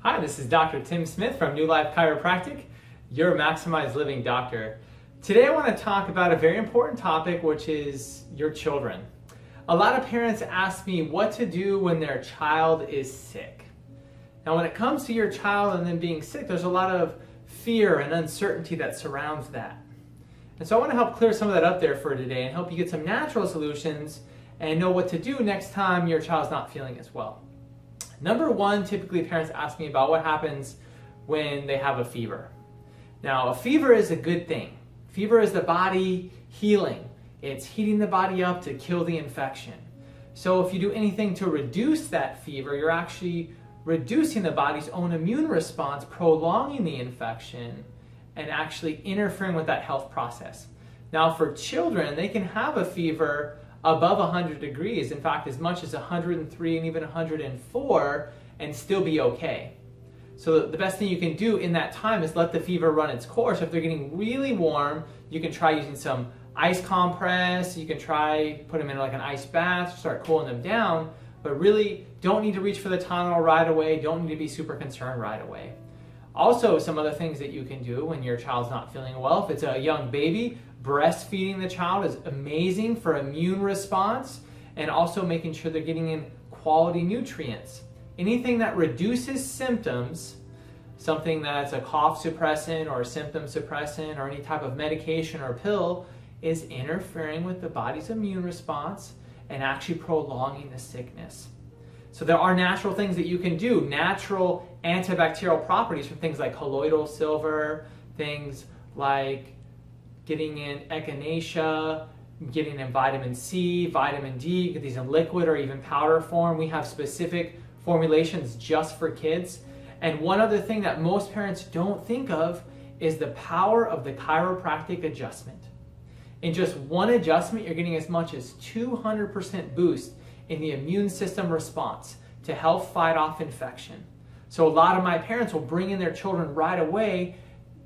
Hi, this is Dr. Tim Smith from New Life Chiropractic, your maximized living doctor. Today I want to talk about a very important topic, which is your children. A lot of parents ask me what to do when their child is sick. Now, when it comes to your child and them being sick, there's a lot of fear and uncertainty that surrounds that. And so I want to help clear some of that up there for today and help you get some natural solutions and know what to do next time your child's not feeling as well. Number one, typically parents ask me about what happens when they have a fever. Now, a fever is a good thing. Fever is the body healing. It's heating the body up to kill the infection. So if you do anything to reduce that fever, you're actually reducing the body's own immune response, prolonging the infection, and actually interfering with that health process. Now, for children, they can have a fever above 100 degrees, in fact, as much as 103 and even 104, and still be okay. So the best thing you can do in that time is let the fever run its course. If they're getting really warm, you can try using some ice compress. You can try put them in like an ice bath, start cooling them down, but really don't need to reach for the Tylenol right away. Don't need to be super concerned right away. Also, some other things that you can do when your child's not feeling well. If it's a young baby, breastfeeding the child is amazing for immune response and also making sure they're getting in quality nutrients. Anything that reduces symptoms, something that's a cough suppressant or a symptom suppressant or any type of medication or pill, is interfering with the body's immune response and actually prolonging the sickness. So there are natural things that you can do, natural antibacterial properties from things like colloidal silver, things like getting in echinacea, getting in vitamin C, vitamin D, get these in liquid or even powder form. We have specific formulations just for kids. And one other thing that most parents don't think of is the power of the chiropractic adjustment. In just one adjustment, you're getting as much as 200% boost in the immune system response to help fight off infection. So a lot of my parents will bring in their children right away,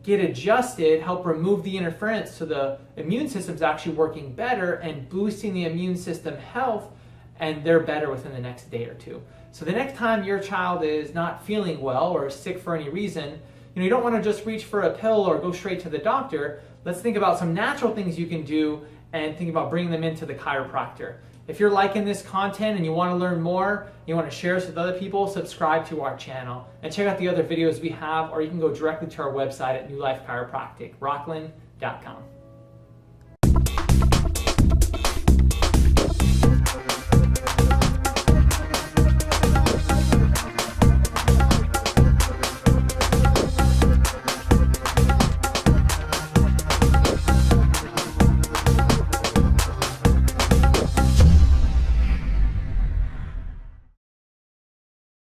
get adjusted, help remove the interference so the immune system's actually working better and boosting the immune system health, and they're better within the next day or two. So the next time your child is not feeling well or is sick for any reason, you don't want to just reach for a pill or go straight to the doctor. Let's think about some natural things you can do and think about bringing them into the chiropractor. If you're liking this content and you want to learn more, you want to share this with other people, subscribe to our channel and check out the other videos we have, or you can go directly to our website at New Life Chiropractic, rockland.com.